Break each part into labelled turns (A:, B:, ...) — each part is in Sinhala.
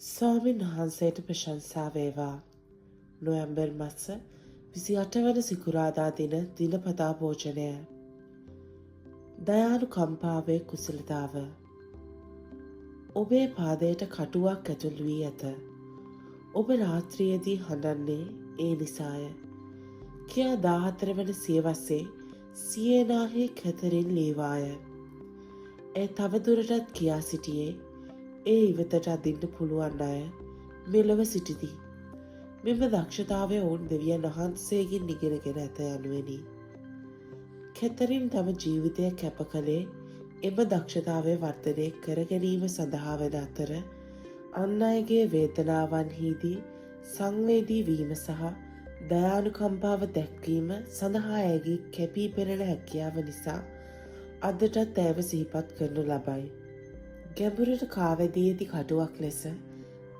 A: ස්වාමීන් වහන්සේට ප්‍රශංසා වේවා. නොවැම්බර් මස 28 වන සිකුරාදා දින දිනපතා භෝජනය. දයානුකම්පාවේ කුසලතාව. ඔබේ පාදයට කටුවක් ඇතුල් වී ඇත. ඔබ රාත්‍රියේදී හඬන්නේ ඒ නිසාය. කියා 14 වන සියවසේ සියේනාහි කැතරින් ලීවාය. ඒ තවදුරටත් කියා සිටියේ ඒ ඉවතට අදින්න පුළුවන් අය මෙලොව සිටිති. මෙම දක්ෂතාවය ඔවුන් දෙවියන් වහන්සේගෙන් ඉගෙනගෙන ඇත යනුවෙනි. කැතරින් තම ජීවිතය කැප කළේ එම දක්ෂතාවය වර්ධනය කර ගැනීම සඳහා වන අතර අන් අයගේ වේදනාවන්හිදී සංවේදී වීම සහ දයානුකම්පාව දැක්වීම සඳහා ඇයගේ කැපී පෙනෙන හැකියාව නිසා අදටත් ඇයව සිහිපත් කරනු ලබයි. ගැඹුරට කාවැදී ඇති කටුවක් ලෙස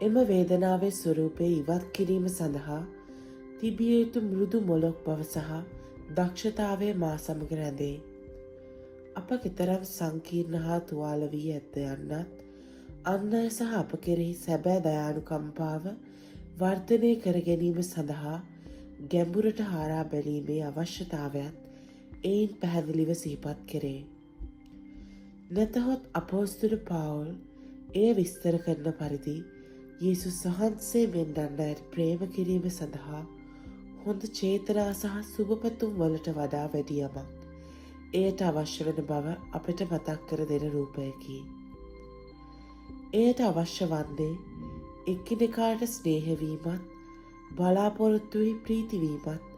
A: එම වේදනාවේ ස්වරූපය ඉවත් කිරීම සඳහා තිබිය යුතු මෘදු මොළොක් බව සහ දක්ෂතාවය මා සමග රැඳේ. අප කෙතරම් සංකීර්ණ හා තුවාල වී ඇත්ද යන්නත් අන් අය සහ අප කෙරෙහි සැබෑ දයානුකම්පාව වර්ධනය කර ගැනීම සඳහා ගැඹුරට හාරා බැලීමේ අවශ්‍යතාවයත් එයින් පැහැදිලිව සිහිපත් කෙරේ. නැතහොත් අපෝස්තල පාවුල් එය විස්තර කරන පරිදි යේසුස් වහන්සේ මෙන් අන් අයට ප්‍රේම කිරීම සඳහා හොඳ චේතනා සහ සුබපැතුම් වලට වඩා වැඩි යමක් එයට අවශ්‍ය වන බව අපට මතක් කර දෙන රූපයකි. එයට අවශ්‍ය වන්නේ එකිනෙකාට ස්නේහවීමත් බලාපොරොත්තුවෙහි ප්‍රීතිවීමත්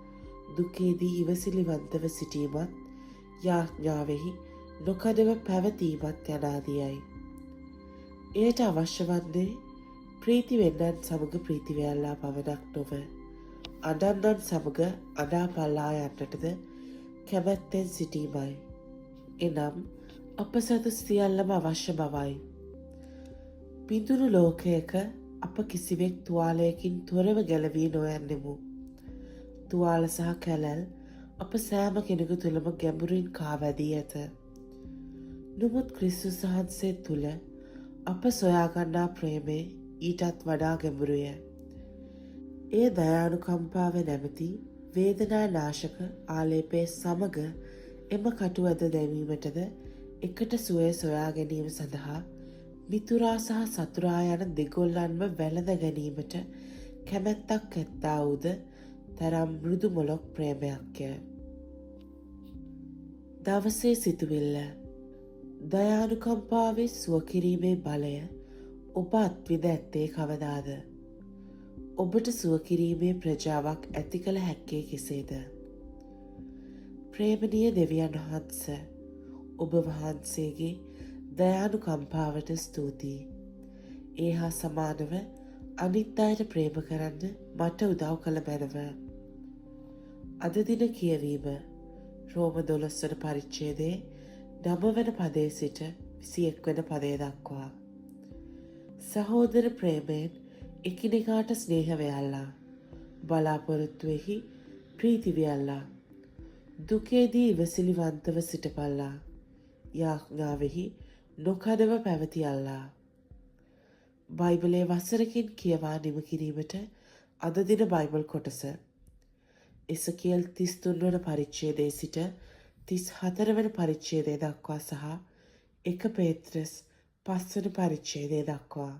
A: දුකේදී ඉවසිලිවන්තව සිටීමත් යාඥාවෙහි නොකඩව පැවතීමත් යනාදියයි. එයට අවශ්‍ය වන්නේ ප්‍රීති වෙන්නන් සමග ප්‍රීතිවැල්ලා පවණක් නොව අඩන්නන් සමග අඩාපල්ලා යන්නටද කැමැත්තෙන් සිටීමයි. එනම් අප සතු සියල්ලම අවශ්‍ය බවයි. පිඳුරු ලෝකයක අප කිසිවෙක් තුවාලයකින් තොරව ගැලවී නොයන්නෙමු. තුවාල සහ කැලැල් අප සෑම කෙනෙකු තුළම ගැඹුරින් කාවැදී ඇත. නමුත් ක්‍රිස්තුස් වහන්සේ තුළ අප සොයාගන්නා ප්‍රේමය ඊටත් වඩා ගැඹුරුය. ඒ දයානුකම්පාව නැමැති වේදනා නාශක ආලේපය සමග එම කටු ඇද දැමීමටද එකට සුවය සොයා ගැනීම සඳහා මිතුරා සහ සතුරා යන දෙගොල්ලන්ම වැළඳ ගැනීමට කැමැත්තක් ඇත්තා වූද තරම් මෘදු මොළොක් ප්‍රේමයක්ය. දවසේ සිතුවිල්ල. දයානුකම්පාවේ සුවකිරීමේ බලය ඔබ අත්විඳ ඇත්තේ කවදාද? ඔබට සුවකිරීමේ ප්‍රජාවක් ඇති කළ හැක්කේ කෙසේද? ප්‍රේමණීය දෙවියන් වහන්ස, ඔබ වහන්සේගේ දයානුකම්පාවට ස්තුතියි. ඒ හා සමානව අනිත් අයට ප්‍රේම කරන්න මට උදව් කළ මැනව. අද දින කියවීම රෝම 12 වන පරිච්ඡේදයේ 9 වන පදයේ සිට 21 වන පදය දක්වා. සහෝදර ප්‍රේමයෙන් එකිනෙකාට ස්නේහ වෙයල්ලා, බලාපොරොත්තුවෙහි ප්‍රීති වෙයල්ලා, දුකේදී ඉවසිලිවන්තව සිටපල්ලා, යාඥාවෙහි නොකඩව පැවතියල්ලා. බයිබලයේ වසරකින් කියවා නිම කිරීමට අද දින බයිබල් කොටස එසකියල් 33 වන පරිච්ඡේදයේ සිට 34 වන පරිච්ඡේදය දක්වා සහ 1 පේත්‍රස් 5 වන පරිච්ඡේදය දක්වා.